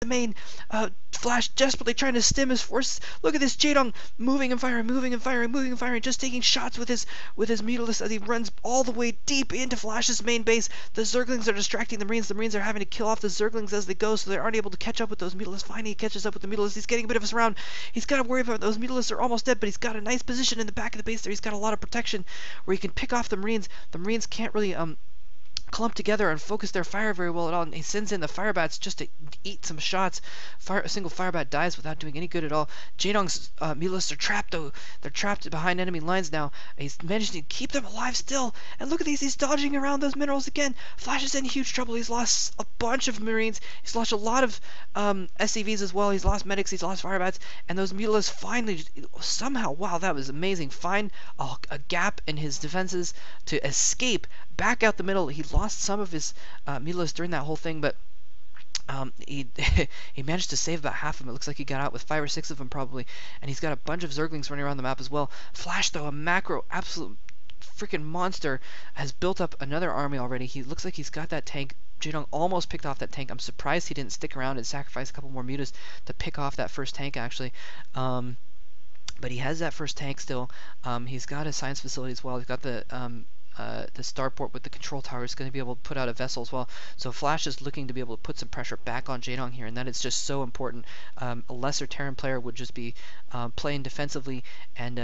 main. FlaSh desperately trying to stem his forces. Look at this Jaedong moving and firing, moving and firing, moving and firing, just taking shots with his Mutalisk as he runs all the way deep into FlaSh's main base. The Zerglings are distracting the Marines. The Marines are having to kill off the Zerglings as they go, so they aren't able to catch up with those Mutalisks. Finally, he catches up with the Mutalisks. He's getting a bit of a surround. He's got to worry about those Mutalisks are almost dead, but he's got a nice position in the back of the base there. He's got a lot of protection where he can pick off the Marines. The Marines can't really clump together and focus their fire very well at all, and he sends in the firebats just to eat some shots. A single firebat dies without doing any good at all. Jaedong's Mutalisks are trapped though. They're trapped behind enemy lines now. He's managed to keep them alive still, and look at these, he's dodging around those minerals again. FlaSh is in huge trouble. He's lost a bunch of Marines. He's lost a lot of SCVs as well. He's lost medics, he's lost firebats, and those Mutalisks finally somehow, wow, that was amazing, find a gap in his defenses to escape back out the middle. He lost some of his Mutalisks during that whole thing, but he he managed to save about half of them. It looks like he got out with 5 or 6 of them probably, and he's got a bunch of Zerglings running around the map as well. FlaSh, though, a macro absolute freaking monster, has built up another army already. He looks like he's got that tank. Jaedong almost picked off that tank. I'm surprised he didn't stick around and sacrifice a couple more mutas to pick off that first tank, actually. But he has that first tank still. He's got a science facility as well. He's got the starport with the control tower. Is going to be able to put out a vessel as well. So FlaSh is looking to be able to put some pressure back on Jaedong here, and that is just so important. A lesser Terran player would just be playing defensively and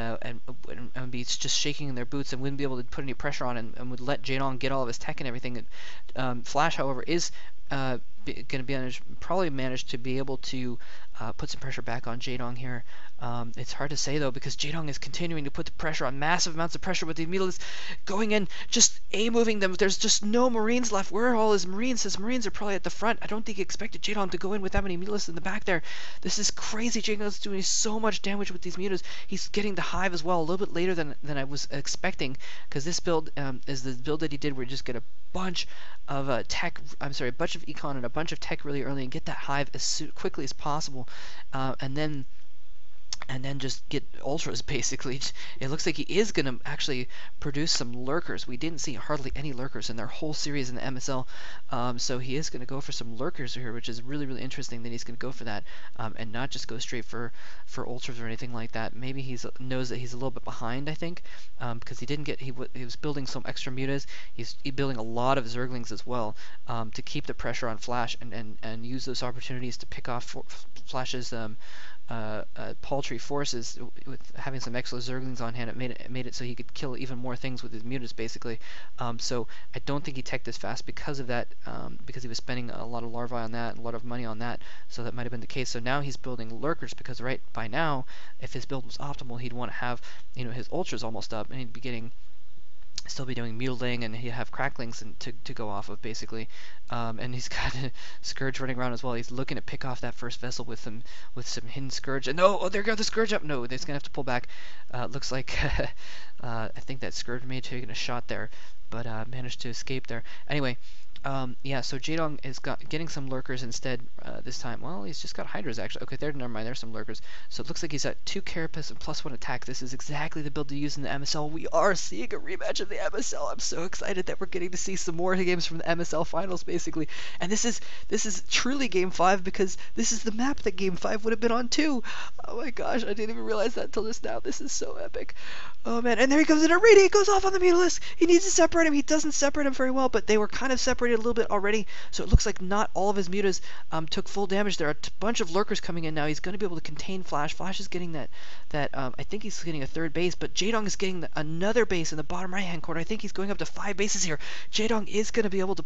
be just shaking in their boots and wouldn't be able to put any pressure on, and would let Jaedong get all of his tech and everything. FlaSh, however, is going to be probably manage to be able to put some pressure back on Jaedong here. It's hard to say though, because Jaedong is continuing to put the pressure on, massive amounts of pressure with the Mutalisks going in, just moving them. There's just no Marines left. Where are all his Marines? His Marines are probably at the front. I don't think he expected Jaedong to go in with that many Mutalisks in the back there. This is crazy. Jaedong is doing so much damage with these Mutas. He's getting the hive as well a little bit later than I was expecting, because this build is the build that he did where you just get a bunch of a bunch of econ and a bunch of tech really early and get that hive as quickly as possible, and then just get ultras, basically. It looks like he is going to actually produce some lurkers. We didn't see hardly any lurkers in their whole series in the MSL, so he is going to go for some lurkers here, which is really, really interesting that he's going to go for that, and not just go straight for ultras or anything like that. Maybe he knows that he's a little bit behind, I think, because he was building some extra mutas. He's building a lot of Zerglings as well, to keep the pressure on FlaSh and use those opportunities to pick off FlaSh's paltry forces. With having some extra Zerglings on hand, it made it so he could kill even more things with his mutas, basically. So I don't think he teched as fast because of that, because he was spending a lot of larvae on that, a lot of money on that, so that might have been the case. So now he's building lurkers, because right by now, if his build was optimal, he'd want to have, his ultras almost up, and he'd be still be doing mutilating, and he'd have cracklings to go off of, basically. And he's got a Scourge running around as well. He's looking to pick off that first vessel with some hidden Scourge. And oh, there goes the Scourge up. No, they're going to have to pull back. Looks like I think that Scourge may have taken a shot there, but managed to escape there. Anyway, yeah, so Jaedong is getting some lurkers instead this time. Well, he's just got Hydras, actually. Okay, never mind, there's some lurkers. So it looks like he's at 2 Carapace and +1 attack. This is exactly the build to use in the MSL. We are seeing a rematch of the MSL. I'm so excited that we're getting to see some more games from the MSL finals, basically. And this is truly Game 5, because this is the map that Game 5 would have been on too. Oh my gosh, I didn't even realize that until just now. This is so epic. Oh man, and there he comes in a raid. He goes off on the Mutalisk. He needs to separate him. He doesn't separate him very well, but they were kind of separated a little bit already, so it looks like not all of his mutas took full damage. There are a bunch of lurkers coming in now. He's going to be able to contain FlaSh. FlaSh is getting that I think he's getting a 3rd base, but Jaedong is getting another base in the bottom right hand corner. I think he's going up to 5 bases here. Jaedong is going to be able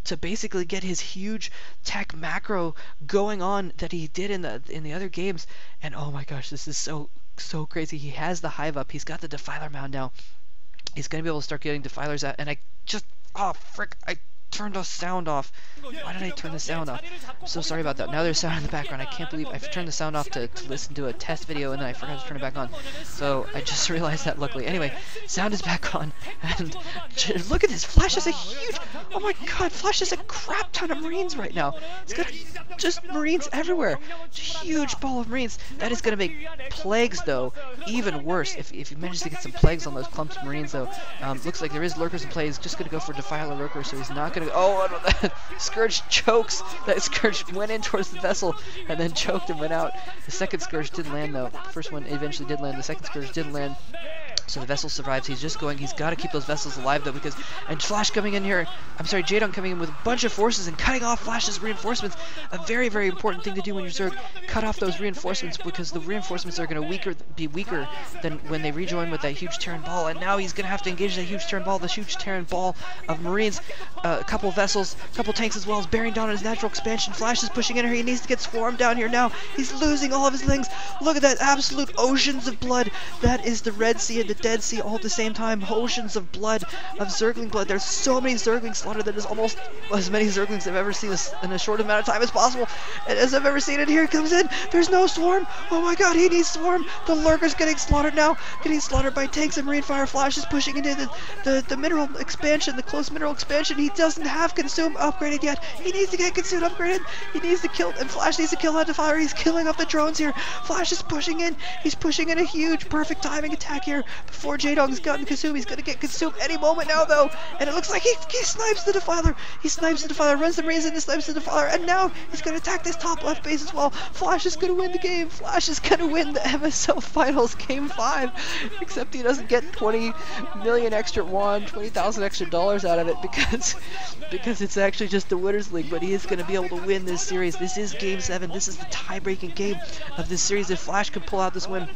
to basically get his huge tech macro going on that he did in the other games. And oh my gosh, this is so crazy. He has the hive up. He's got the defiler mound now. He's going to be able to start getting defilers out. And I turned the sound off. Why did I turn the sound off? I'm so sorry about that. Now there's sound in the background. I can't believe I've turned the sound off to listen to a test video, and then I forgot to turn it back on. So I just realized that, luckily. Anyway, sound is back on, and look at this. FlaSh is a huge... Oh my god, FlaSh is a crap ton of Marines right now. It's got just Marines everywhere. Huge ball of Marines. That is going to make Plagues, though, even worse. If you manage to get some Plagues on those clumps of Marines, though. Looks like there is Lurkers in play. He's just going to go for Defiler Lurker, so he's not going gonna. Oh, that Scourge chokes. That Scourge went in towards the vessel and then choked and went out. The second Scourge didn't land though. The first one eventually did land. The second Scourge didn't land. So the vessel survives. He's just going. He's got to keep those vessels alive though, because and FlaSh coming in here. I'm sorry, Jaedong coming in with a bunch of forces and cutting off FlaSh's reinforcements. A very, very important thing to do when you're Zerg. Cut off those reinforcements, because the reinforcements are going to be weaker than when they rejoin with that huge Terran ball. And now he's going to have to engage that huge Terran ball. This huge Terran ball of Marines, a couple vessels, a couple tanks as well as bearing down on his natural expansion. FlaSh is pushing in here. He needs to get swarmed down here now. He's losing all of his things. Look at that absolute oceans of blood. That is the Red Sea and the Dead Sea all at the same time. Oceans of blood, of Zergling blood. There's so many Zerglings slaughtered. That is almost as many Zerglings I've ever seen in a short amount of time as possible. And as I've ever seen it, here he comes in. There's no swarm. Oh my god, he needs swarm. The lurker's getting slaughtered now. Getting slaughtered by tanks and marine fire. FlaSh is pushing into the mineral expansion, the close mineral expansion. He doesn't have consume upgraded yet. He needs to get consume upgraded. He needs to kill, and FlaSh needs to kill that defiler. He's killing off the drones here. FlaSh is pushing in. He's pushing in a huge, perfect timing attack here before Jaedong's gotten consumed. He's gonna get consumed any moment now though, and it looks like he snipes the defiler. He snipes the defiler, runs the marines in, and snipes the defiler, and now he's gonna attack this top left base as well. FlaSh is gonna win the game. FlaSh is gonna win the MSL Finals Game 5, except he doesn't get 20 million extra won, 20,000 extra dollars out of it because it's actually just the Winners League. But he is gonna be able to win this series. This is Game 7. This is the tie-breaking game of this series. If FlaSh can pull out this win,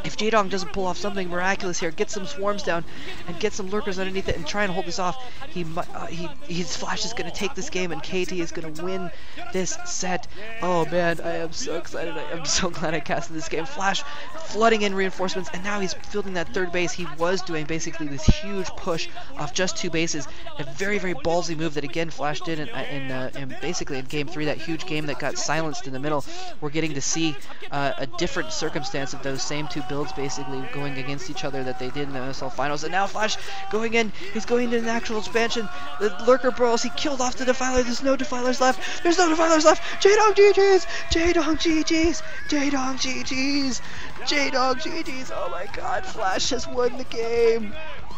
if Jaedong doesn't pull off something miraculous here, get some swarms down and get some lurkers underneath it and try and hold this off, FlaSh is going to take this game, and KT is going to win this set. Oh man, I am so excited. I am so glad I casted this game. FlaSh flooding in reinforcements, and now he's fielding that third base. He was doing basically this huge push off just 2 bases. A very, very ballsy move that again FlaSh did in basically in Game 3, that huge game that got silenced in the middle. We're getting to see a different circumstance of those same 2 builds basically going against each other that they did in the MSL Finals. And now FlaSh going in, he's going into an actual expansion. The lurker brawls, he killed off the defiler. There's no defilers left. There's no defilers left. Jaedong GG's! Jaedong GG's! Jaedong GG's! Jaedong GG's! Oh my god, FlaSh has won the game!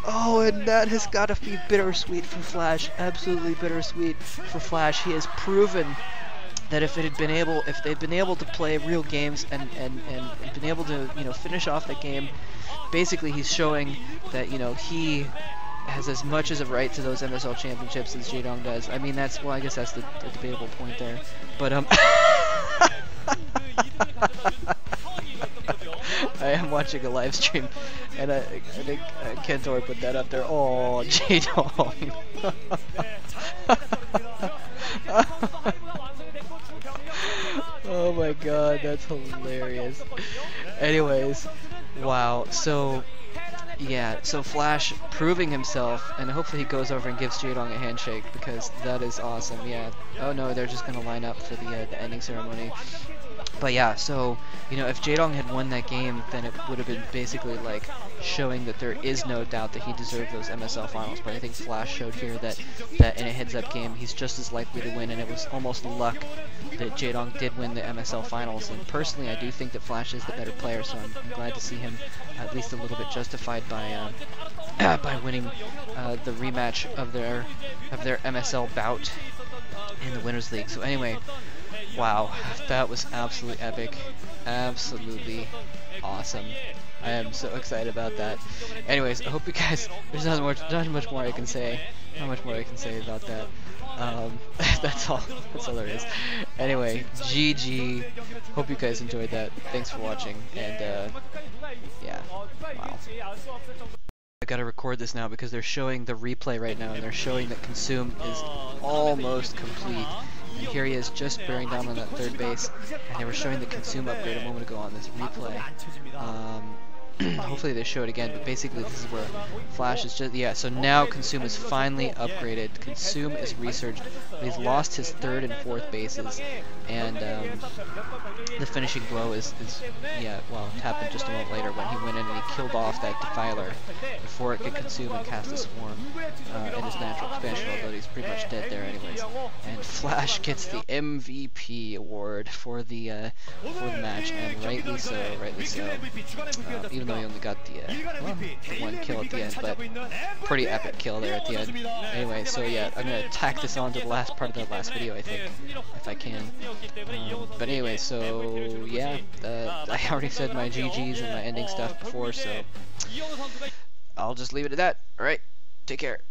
Oh, and that has got to be bittersweet for FlaSh. Absolutely bittersweet for FlaSh. He has proven that if they'd been able to play real games and been able to, you know, finish off the game, basically he's showing that, you know, he has as much as a right to those MSL championships as Jaedong does. I mean, that's, well, I guess that's the debatable point there. But I am watching a live stream, and I think Kentor put that up there. Oh, Jaedong. Oh my god, that's hilarious. Anyways, wow. So yeah, so FlaSh proving himself, and hopefully he goes over and gives Jaedong a handshake, because that is awesome. Yeah. Oh no, they're just gonna line up for the ending ceremony. But yeah, so, you know, if Jaedong had won that game, then it would have been basically like showing that there is no doubt that he deserved those MSL Finals. But I think FlaSh showed here that in a heads-up game, he's just as likely to win, and it was almost luck that Jaedong did win the MSL Finals. And personally, I do think that FlaSh is the better player, so I'm glad to see him at least a little bit justified by by winning the rematch of their MSL bout in the Winners League. So anyway, wow, that was absolutely epic, absolutely awesome. I am so excited about that. Anyways, I hope you guys, there's not much more I can say. Not much more I can say about that. That's all there is. Anyway, GG. Hope you guys enjoyed that. Thanks for watching, and yeah, wow. I gotta record this now because they're showing the replay right now, and they're showing that Consume is almost complete. And here he is just bearing down on that third base, and they were showing the Consume upgrade a moment ago on this replay. Hopefully they show it again, but basically this is where FlaSh is just, yeah, so now Consume is finally upgraded. Consume is researched, but he's lost his third and fourth bases, and the finishing blow is yeah, well, it happened just a moment later when he went in and he killed off that defiler before it could consume and cast a swarm in his natural expansion, although he's pretty much dead there anyways. And FlaSh gets the MVP award for the match, and rightly so, rightly so. Even even though he only got the one kill at the end, but pretty epic kill there at the end. Anyway, so yeah, I'm gonna tack this on to the last part of the last video, I think, if I can. But anyway, so yeah, I already said my GGs and my ending stuff before, so I'll just leave it at that. Alright, take care.